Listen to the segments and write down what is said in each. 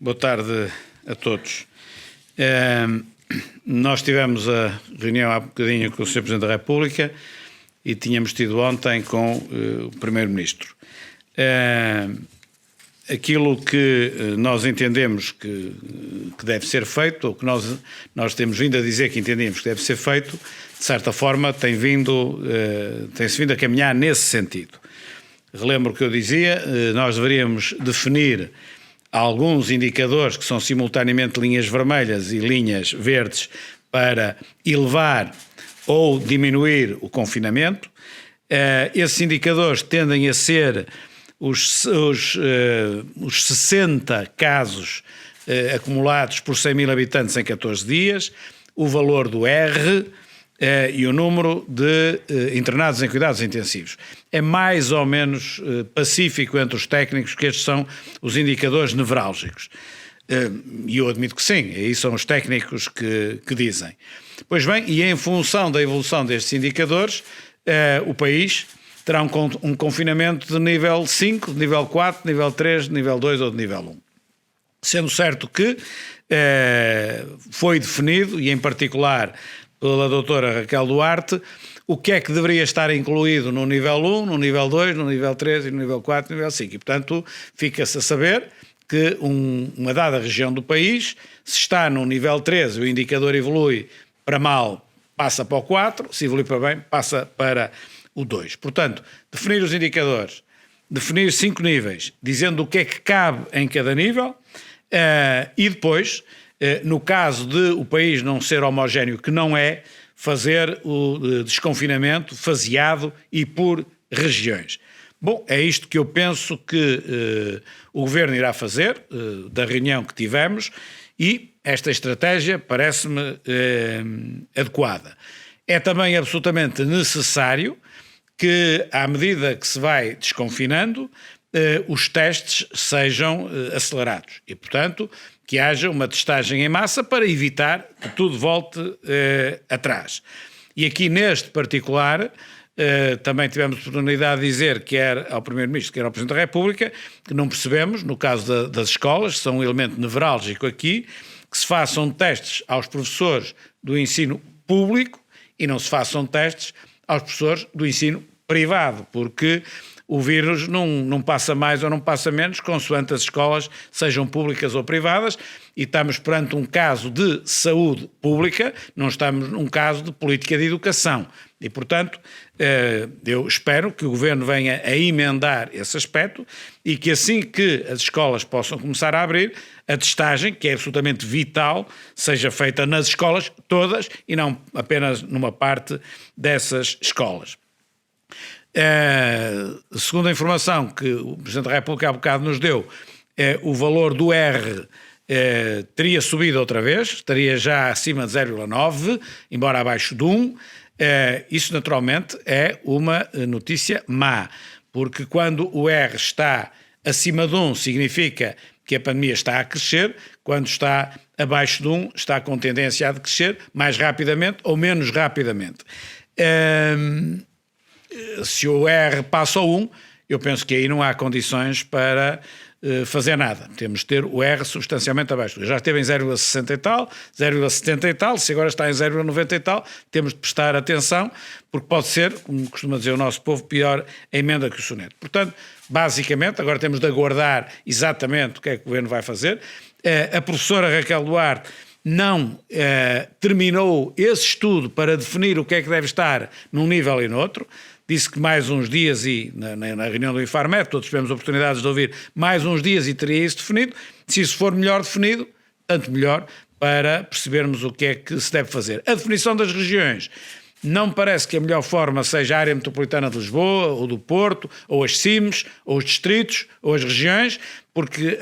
Boa tarde a todos. Nós tivemos a reunião há bocadinho com o Sr. Presidente da República e tínhamos tido ontem com o Primeiro-Ministro. Aquilo que nós entendemos que deve ser feito, ou que nós temos vindo a dizer que entendemos que deve ser feito, de certa forma tem-se vindo a caminhar nesse sentido. Relembro o que eu dizia, nós deveríamos definir alguns indicadores que são simultaneamente linhas vermelhas e linhas verdes para elevar ou diminuir o confinamento. Esses indicadores tendem a ser os 60 casos acumulados por 100 mil habitantes em 14 dias, o valor do R e o número de internados em cuidados intensivos. É mais ou menos pacífico entre os técnicos que estes são os indicadores nevrálgicos. E eu admito que sim, aí são os técnicos que dizem. Pois bem, e em função da evolução destes indicadores, o país terá um confinamento de nível 5, de nível 4, de nível 3, de nível 2 ou de nível 1. Sendo certo que foi definido, e em particular pela doutora Raquel Duarte, o que é que deveria estar incluído no nível 1, no nível 2, no nível 3, no nível 4 e no nível 5. E, portanto, fica-se a saber que uma dada região do país, se está no nível 3, o indicador evolui para mal, passa para o 4, se evolui para bem, passa para o 2. Portanto, definir os indicadores, definir 5 níveis, dizendo o que é que cabe em cada nível, e depois, no caso de o país não ser homogéneo, que não é, fazer o desconfinamento faseado e por regiões. Bom, é isto que eu penso que o Governo irá fazer, da reunião que tivemos, e esta estratégia parece-me adequada. É também absolutamente necessário que, à medida que se vai desconfinando, os testes sejam acelerados e, portanto, que haja uma testagem em massa para evitar que tudo volte atrás. E aqui neste particular, também tivemos a oportunidade de dizer, quer ao Primeiro-Ministro, quer ao Presidente da República, que não percebemos, no caso das escolas, que são um elemento nevrálgico aqui, que se façam testes aos professores do ensino público e não se façam testes aos professores do ensino privado, porque o vírus não passa mais ou não passa menos, consoante as escolas sejam públicas ou privadas, e estamos perante um caso de saúde pública, não estamos num caso de política de educação. E, portanto, eu espero que o Governo venha a emendar esse aspecto e que assim que as escolas possam começar a abrir, a testagem, que é absolutamente vital, seja feita nas escolas todas e não apenas numa parte dessas escolas. Segundo a informação que o Presidente da República há bocado nos deu, o valor do R teria subido outra vez, estaria já acima de 0,9, embora abaixo de 1. Isso naturalmente é uma notícia má, porque quando o R está acima de 1 significa que a pandemia está a crescer, quando está abaixo de 1 está com tendência a decrescer mais rapidamente ou menos rapidamente. Se o R passa ao 1, eu penso que aí não há condições para fazer nada. Temos de ter o R substancialmente abaixo. Já esteve em 0,60 e tal, 0,70 e tal, se agora está em 0,90 e tal, temos de prestar atenção, porque pode ser, como costuma dizer o nosso povo, pior a emenda que o soneto. Portanto, basicamente, agora temos de aguardar exatamente o que é que o Governo vai fazer. A professora Raquel Duarte não terminou esse estudo para definir o que é que deve estar num nível e no outro. Disse que mais uns dias, e na reunião do Infarmed, todos tivemos oportunidades de ouvir, mais uns dias e teria isso definido. Se isso for melhor definido, tanto melhor, para percebermos o que é que se deve fazer. A definição das regiões. Não me parece que a melhor forma seja a área metropolitana de Lisboa, ou do Porto, ou as CIMs, ou os distritos, ou as regiões, porque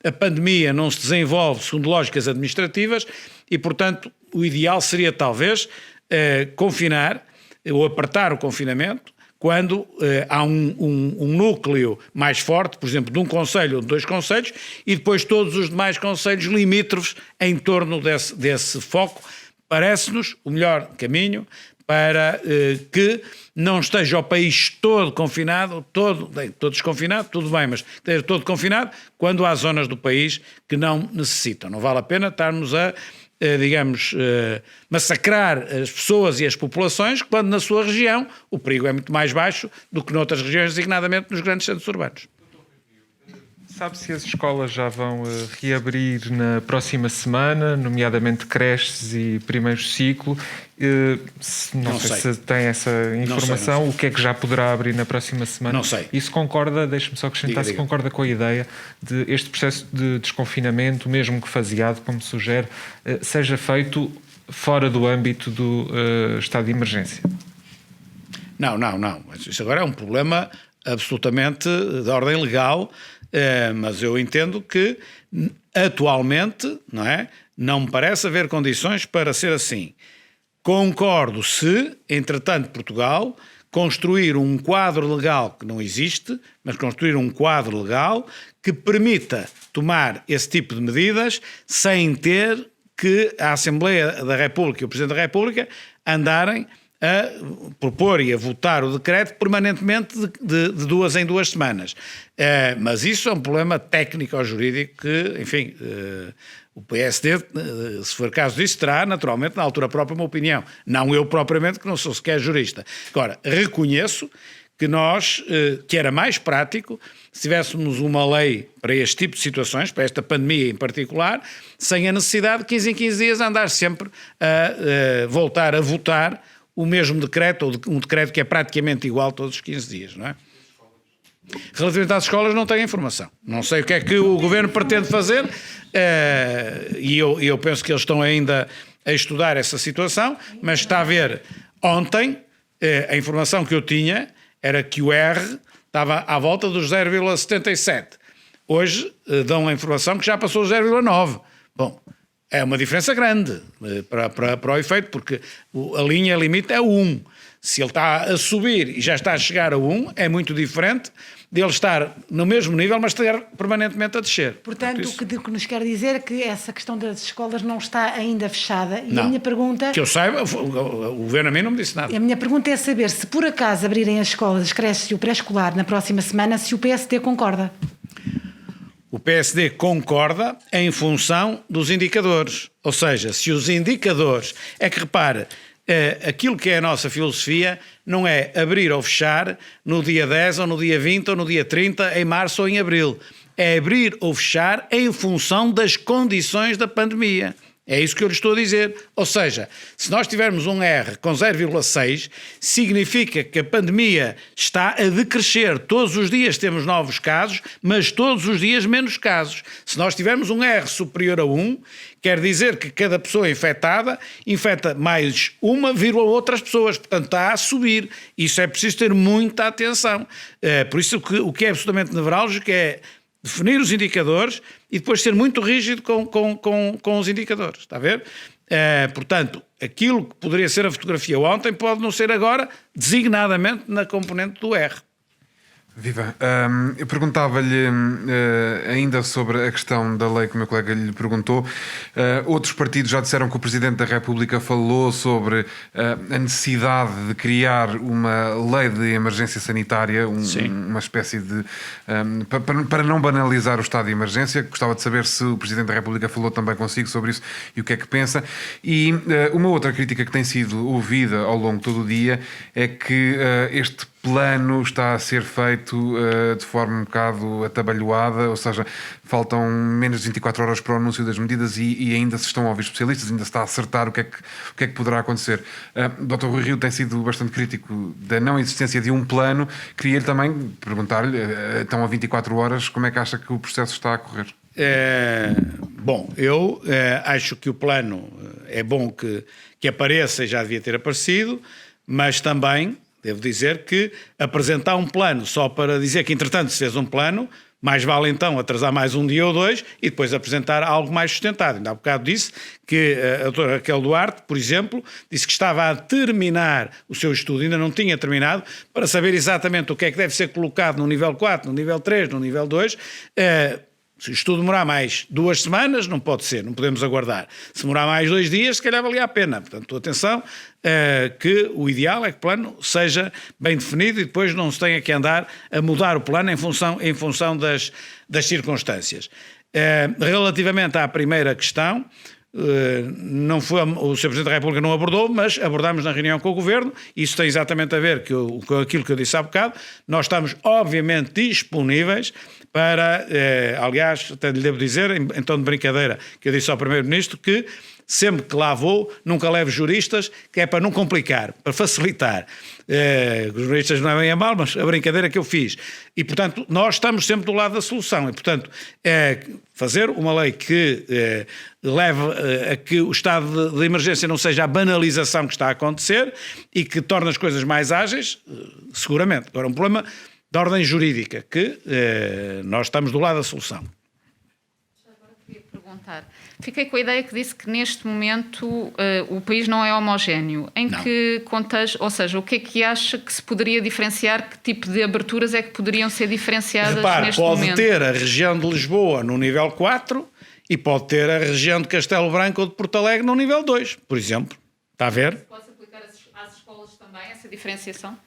a pandemia não se desenvolve segundo lógicas administrativas e, portanto, o ideal seria talvez confinar ou apertar o confinamento quando há um núcleo mais forte, por exemplo, de um concelho ou de 2 concelhos, e depois todos os demais concelhos limítrofes em torno desse foco. Parece-nos o melhor caminho para que não esteja o país todo confinado, todo desconfinado, tudo bem, mas esteja todo confinado, quando há zonas do país que não necessitam. Não vale a pena estarmos a, digamos, massacrar as pessoas e as populações, quando na sua região o perigo é muito mais baixo do que noutras regiões, designadamente nos grandes centros urbanos. Sabe se as escolas já vão reabrir na próxima semana, nomeadamente creches e primeiro ciclo? Não sei se tem essa informação. Não sei. O que é que já poderá abrir na próxima semana? Não sei. Isso concorda, deixe-me só acrescentar, se concorda com a ideia de este processo de desconfinamento, mesmo que faseado, como sugere, seja feito fora do âmbito do estado de emergência? Não. Isso agora é um problema absolutamente de ordem legal. Mas eu entendo que atualmente não me parece haver condições para ser assim. Concordo se, entretanto, Portugal construir um quadro legal que não existe, mas construir um quadro legal que permita tomar esse tipo de medidas sem ter que a Assembleia da República e o Presidente da República andarem a propor e a votar o decreto permanentemente de 2 em 2 semanas. Mas isso é um problema técnico-jurídico que, enfim, o PSD, se for caso disso, terá naturalmente na altura própria uma opinião. Não eu propriamente, que não sou sequer jurista. Agora, reconheço que era mais prático se tivéssemos uma lei para este tipo de situações, para esta pandemia em particular, sem a necessidade de 15 em 15 dias andar sempre a voltar a votar o mesmo decreto, ou um decreto que é praticamente igual todos os 15 dias, não é? Relativamente às escolas não tenho informação. Não sei o que é que o Governo pretende fazer e eu penso que eles estão ainda a estudar essa situação, mas está a ver, ontem a informação que eu tinha era que o R estava à volta dos 0,77. Hoje dão a informação que já passou os 0,9. Bom, é uma diferença grande para o efeito, porque a linha limite é 1. Se ele está a subir e já está a chegar a 1, é muito diferente de ele estar no mesmo nível, mas estar permanentemente a descer. Portanto, o que nos quer dizer é que essa questão das escolas não está ainda fechada. E não. A minha pergunta... Que eu saiba, o Governo a mim não me disse nada. A minha pergunta é saber se por acaso abrirem as escolas, as creches e o pré-escolar na próxima semana, se o PSD concorda. O PSD concorda em função dos indicadores. Ou seja, se os indicadores... É que repare, aquilo que é a nossa filosofia não é abrir ou fechar no dia 10 ou no dia 20 ou no dia 30, em março ou em abril. É abrir ou fechar em função das condições da pandemia. É isso que eu lhe estou a dizer. Ou seja, se nós tivermos um R com 0,6, significa que a pandemia está a decrescer. Todos os dias temos novos casos, mas todos os dias menos casos. Se nós tivermos um R superior a 1, quer dizer que cada pessoa infectada infecta mais 1,outras pessoas. Portanto, está a subir. Isso é preciso ter muita atenção. Por isso, o que é absolutamente nevrálgico é definir os indicadores e depois ser muito rígido com os indicadores, está a ver? Portanto, aquilo que poderia ser a fotografia ontem pode não ser agora, designadamente na componente do R. Viva. Eu perguntava-lhe ainda sobre a questão da lei que o meu colega lhe perguntou. Outros partidos já disseram que o Presidente da República falou sobre a necessidade de criar uma lei de emergência sanitária, uma espécie de... para não banalizar o estado de emergência. Gostava de saber se o Presidente da República falou também consigo sobre isso e o que é que pensa. E uma outra crítica que tem sido ouvida ao longo de todo o dia é que este plano está a ser feito de forma um bocado atabalhoada, ou seja, faltam menos de 24 horas para o anúncio das medidas e ainda se estão a ouvir especialistas, ainda se está a acertar o que é que poderá acontecer. Dr. Rui Rio tem sido bastante crítico da não existência de um plano. Queria-lhe também perguntar-lhe, então a 24 horas, como é que acha que o processo está a correr? Bom, eu acho que o plano é bom que apareça e já devia ter aparecido, mas também devo dizer que apresentar um plano só para dizer que entretanto se fez um plano, mais vale então atrasar mais um dia ou dois e depois apresentar algo mais sustentado. Ainda há bocado disse que a doutora Raquel Duarte, por exemplo, disse que estava a terminar o seu estudo, ainda não tinha terminado, para saber exatamente o que é que deve ser colocado no nível 4, no nível 3, no nível 2, Se isto demorar mais 2 semanas, não pode ser, não podemos aguardar. Se demorar mais 2 dias, se calhar valia a pena. Portanto, atenção, que o ideal é que o plano seja bem definido e depois não se tenha que andar a mudar o plano em função das circunstâncias. Relativamente à primeira questão, não foi, o Sr. Presidente da República não abordou, mas abordámos na reunião com o Governo. Isso tem exatamente a ver com aquilo que eu disse há bocado. Nós estamos obviamente disponíveis para, aliás, até lhe devo dizer, em tom de brincadeira, que eu disse ao Primeiro-Ministro que sempre que lá vou, nunca levo juristas, que é para não complicar, para facilitar. Os juristas não é bem a mal, mas a brincadeira que eu fiz. E, portanto, nós estamos sempre do lado da solução. E, portanto, fazer uma lei que leve a que o estado de emergência não seja a banalização que está a acontecer e que torne as coisas mais ágeis, seguramente. Agora, um problema de ordem jurídica, que nós estamos do lado da solução. Agora queria perguntar. Fiquei com a ideia que disse que neste momento o país não é homogéneo. Em não. Que contexto, ou seja, o que é que acha que se poderia diferenciar, que tipo de aberturas é que poderiam ser diferenciadas neste momento? Pode ter a região de Lisboa no nível 4 e pode ter a região de Castelo Branco ou de Porto Alegre no nível 2, por exemplo. Está a ver? Pode-se aplicar às escolas também essa diferenciação?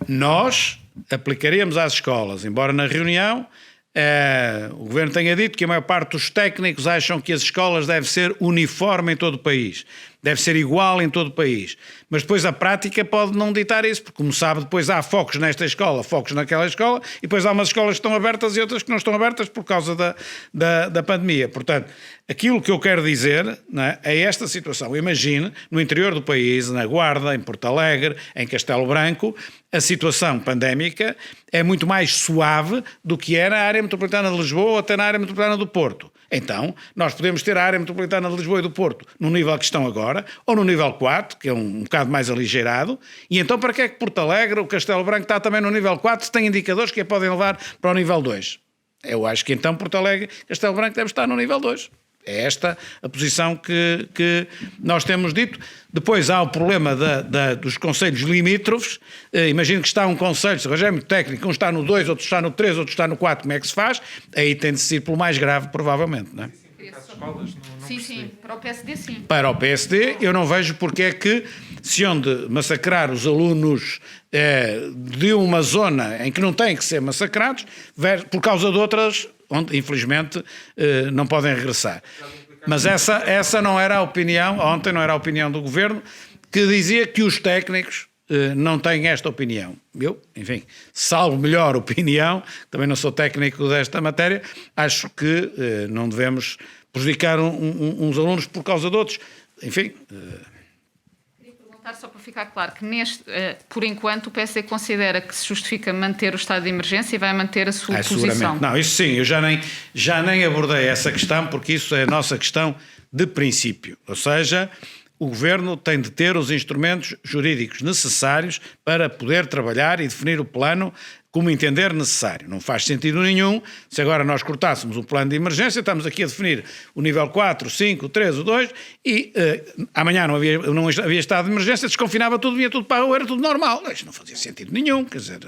Nós aplicaríamos às escolas, embora na reunião o Governo tenha dito que a maior parte dos técnicos acham que as escolas devem ser uniforme em todo o país, deve ser igual em todo o país, mas depois a prática pode não ditar isso, porque como sabe, depois há focos nesta escola, focos naquela escola, e depois há umas escolas que estão abertas e outras que não estão abertas por causa da pandemia. Portanto, aquilo que eu quero dizer, não é esta situação. Imagine, no interior do país, na Guarda, em Porto Alegre, em Castelo Branco, a situação pandémica é muito mais suave do que era a área metropolitana de Lisboa ou até na área metropolitana do Porto. Então, nós podemos ter a área metropolitana de Lisboa e do Porto no nível que estão agora, ou no nível 4, que é um bocado mais aligeirado, e então para que é que Porto Alegre, o Castelo Branco está também no nível 4, se tem indicadores que a podem levar para o nível 2? Eu acho que então Porto Alegre e Castelo Branco deve estar no nível 2. É esta a posição que nós temos dito. Depois há o problema dos concelhos limítrofes. Imagino que está um concelho, se o regime técnico, um está no 2, outro está no 3, outro está no 4, como é que se faz? Aí tem de ser pelo mais grave, provavelmente, não é? Sim, para o PSD sim. Para o PSD eu não vejo porque é que se onde massacrar os alunos de uma zona em que não têm que ser massacrados, por causa de outras onde infelizmente não podem regressar. Mas essa não era a opinião, ontem não era a opinião do Governo, que dizia que os técnicos não têm esta opinião. Eu, enfim, salvo melhor opinião, também não sou técnico desta matéria, acho que não devemos prejudicar uns alunos por causa de outros. Enfim... Queria perguntar, só para ficar claro, que por enquanto o PSD considera que se justifica manter o estado de emergência e vai manter a sua posição. Não, isso sim, eu já nem abordei essa questão, porque isso é a nossa questão de princípio. Ou seja, o Governo tem de ter os instrumentos jurídicos necessários para poder trabalhar e definir o plano como entender necessário. Não faz sentido nenhum se agora nós cortássemos um plano de emergência, estamos aqui a definir o nível 4, 5, 3, o 2 e amanhã não havia estado de emergência, desconfinava tudo, vinha tudo para a rua, era tudo normal. Isto não fazia sentido nenhum, quer dizer,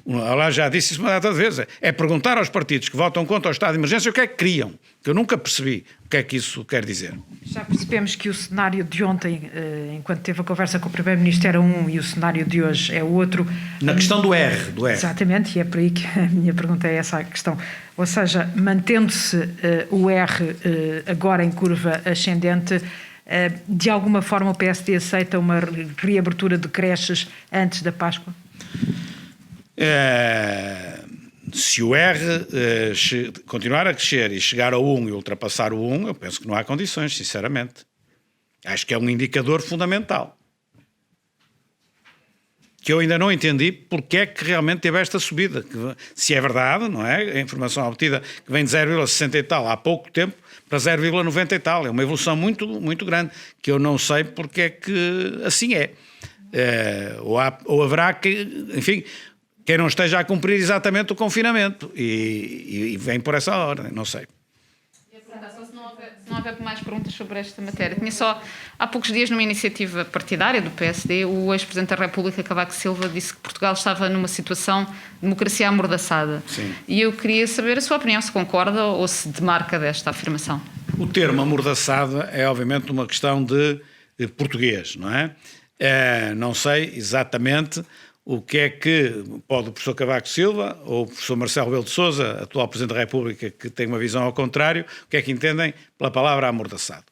lá já disse isso uma data de vezes, é perguntar aos partidos que votam contra o estado de emergência o que é que queriam, que eu nunca percebi o que é que isso quer dizer. Já percebemos que o cenário de ontem, enquanto teve a conversa com o Primeiro-Ministro, era um e o cenário de hoje é outro. Na questão do R. Exatamente, e é por aí que a minha pergunta é essa a questão. Ou seja, mantendo-se o R agora em curva ascendente, de alguma forma o PSD aceita uma reabertura de creches antes da Páscoa? Se o R continuar a crescer e chegar ao 1 e ultrapassar o 1, eu penso que não há condições, sinceramente. Acho que é um indicador fundamental. Que eu ainda não entendi porque é que realmente teve esta subida. Se é verdade, não é? A informação obtida que vem de 0,60 e tal há pouco tempo para 0,90 e tal. É uma evolução muito, muito grande, que eu não sei porque é que assim é. Ou haverá que, enfim, quem não esteja a cumprir exatamente o confinamento e vem por essa ordem, não sei. Se não não houver mais perguntas sobre esta matéria. Tinha só, há poucos dias, numa iniciativa partidária do PSD, o ex-presidente da República, Cavaco Silva, disse que Portugal estava numa situação de democracia amordaçada. Sim. E eu queria saber a sua opinião, se concorda ou se demarca desta afirmação. O termo amordaçada é, obviamente, uma questão de português, não é? Não sei exatamente o que é que pode o professor Cavaco Silva ou o professor Marcelo Rebelo de Sousa, atual Presidente da República, que tem uma visão ao contrário, o que é que entendem pela palavra amordaçado.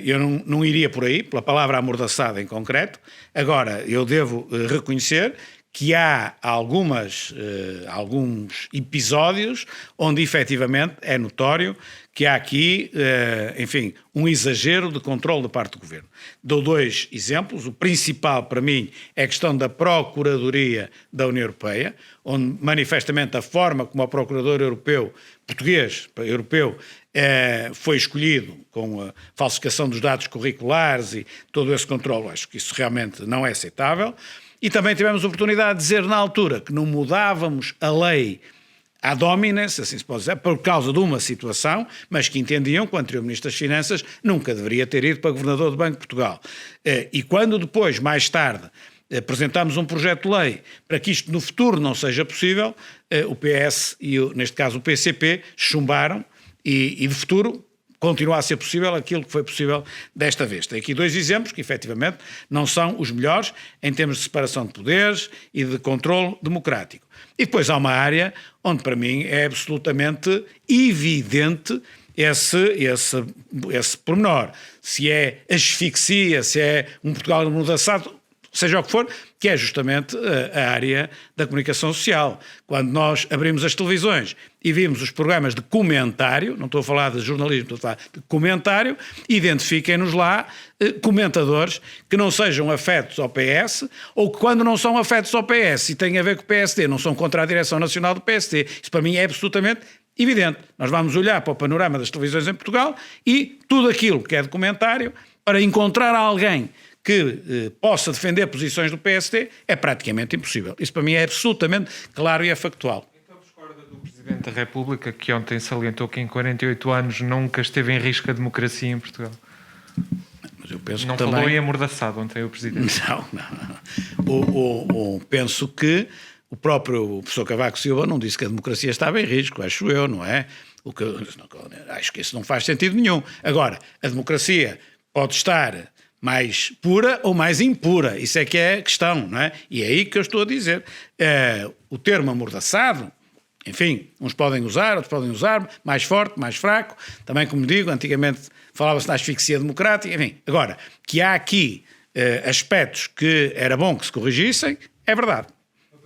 Eu não iria por aí, pela palavra amordaçado em concreto. Agora, eu devo reconhecer que há alguns episódios onde efetivamente é notório que há aqui, enfim, um exagero de controle da parte do Governo. Dou 2 exemplos. O principal, para mim, é a questão da Procuradoria da União Europeia, onde manifestamente a forma como o Procurador Europeu, foi escolhido com a falsificação dos dados curriculares e todo esse controle, acho que isso realmente não é aceitável. E também tivemos a oportunidade de dizer na altura que não mudávamos a lei ad hominem, se assim se pode dizer, por causa de uma situação, mas que entendiam que o anterior Ministro das Finanças nunca deveria ter ido para Governador do Banco de Portugal. E quando depois, mais tarde, apresentámos um projeto de lei para que isto no futuro não seja possível, o PS e, neste caso, o PCP chumbaram e de futuro continua a ser possível aquilo que foi possível desta vez. Tem aqui 2 exemplos que, efetivamente, não são os melhores em termos de separação de poderes e de controle democrático. E depois há uma área onde, para mim, é absolutamente evidente esse pormenor. Se é asfixia, se é um Portugal amordaçado, seja o que for, que é justamente a área da comunicação social. Quando nós abrimos as televisões e vimos os programas de comentário, não estou a falar de jornalismo, estou a falar de comentário, identifiquem-nos lá comentadores que não sejam afetos ao PS, ou que quando não são afetos ao PS e têm a ver com o PSD, não são contra a direção nacional do PSD. Isso para mim é absolutamente evidente. Nós vamos olhar para o panorama das televisões em Portugal e tudo aquilo que é de comentário, para encontrar alguém que possa defender posições do PSD, é praticamente impossível. Isso para mim é absolutamente claro e é factual. Então discorda do Presidente da República, que ontem salientou que em 48 anos nunca esteve em risco a democracia em Portugal? Mas eu penso não que falou também... em amordaçado ontem o Presidente. Não. Penso que o próprio professor Cavaco Silva não disse que a democracia estava em risco, acho eu, não é? Acho que isso não faz sentido nenhum. Agora, a democracia pode estar mais pura ou mais impura, isso é que é a questão, não é? E é aí que eu estou a dizer. O termo amordaçado, enfim, uns podem usar, outros podem usar, mais forte, mais fraco, também como digo, antigamente falava-se na asfixia democrática, enfim. Agora, que há aqui aspectos que era bom que se corrigissem, é verdade.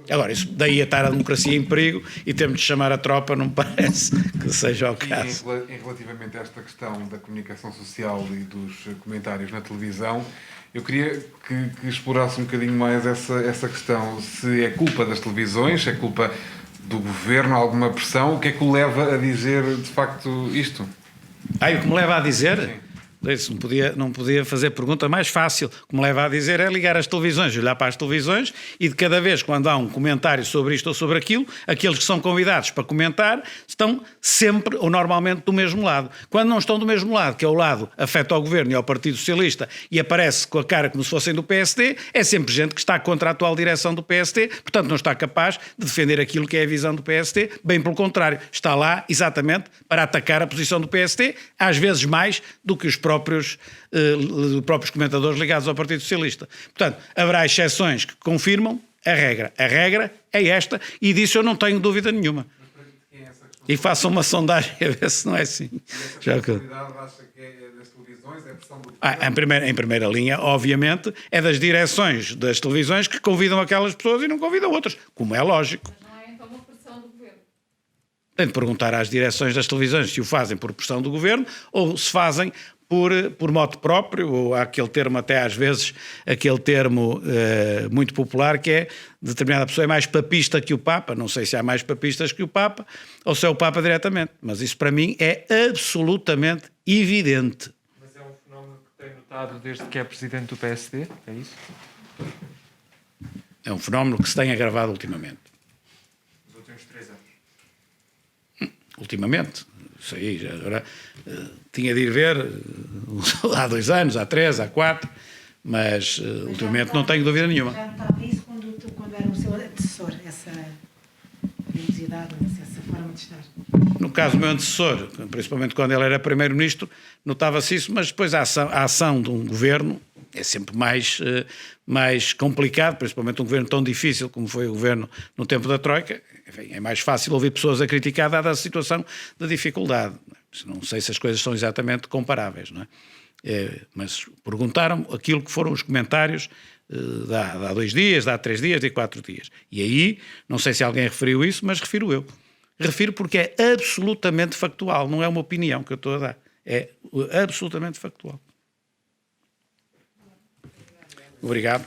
Agora, isso daí a estar a democracia em perigo e termos de chamar a tropa não me parece que seja o caso. E relativamente a esta questão da comunicação social e dos comentários na televisão, eu queria que explorasse um bocadinho mais essa questão. Se é culpa das televisões, se é culpa do governo, alguma pressão, o que é que o leva a dizer de facto isto? O que me leva a dizer? Sim. Isso não podia fazer pergunta mais fácil. O que me leva a dizer é ligar as televisões, olhar para as televisões e de cada vez quando há um comentário sobre isto ou sobre aquilo, aqueles que são convidados para comentar estão sempre ou normalmente do mesmo lado. Quando não estão do mesmo lado, que é o lado afeto ao Governo e ao Partido Socialista e aparece com a cara como se fossem do PSD, é sempre gente que está contra a atual direção do PSD, portanto não está capaz de defender aquilo que é a visão do PSD, bem pelo contrário, está lá exatamente para atacar a posição do PSD, às vezes mais do que os próprios comentadores ligados ao Partido Socialista. Portanto, haverá exceções que confirmam a regra. A regra é esta e disso eu não tenho dúvida nenhuma. E façam uma sondagem a ver se não é assim. Já que... acha que é das televisões, é pressão do... Em primeira linha, obviamente, é das direções das televisões que convidam aquelas pessoas e não convidam outras, como é lógico. Mas não é então uma pressão do Governo? Tem de perguntar às direções das televisões se o fazem por pressão do Governo ou se fazem por mote próprio, ou há aquele termo até às vezes, aquele termo muito popular que é determinada pessoa é mais papista que o Papa, não sei se há mais papistas que o Papa, ou se é o Papa diretamente, mas isso para mim é absolutamente evidente. Mas é um fenómeno que tem notado desde que é Presidente do PSD, é isso? É um fenómeno que se tem agravado ultimamente. Nos últimos 3 anos. Ultimamente, Isso aí, agora tinha de ir ver há 2 anos, há 3, há 4, mas ultimamente não tenho dúvida nenhuma. Já notava isso quando era o seu antecessor, essa curiosidade, essa forma de estar. No caso do meu antecessor, principalmente quando ele era primeiro-ministro, notava-se isso, mas depois a ação de um governo é sempre mais complicado, principalmente um governo tão difícil como foi o governo no tempo da Troika. Enfim, é mais fácil ouvir pessoas a criticar dada a situação de dificuldade. Não sei se as coisas são exatamente comparáveis, não é? Mas perguntaram aquilo que foram os comentários de há 2 dias, de há 3 dias, de 4 dias. E aí, não sei se alguém referiu isso, mas refiro eu. Refiro porque é absolutamente factual, não é uma opinião que eu estou a dar. É absolutamente factual. Obrigado.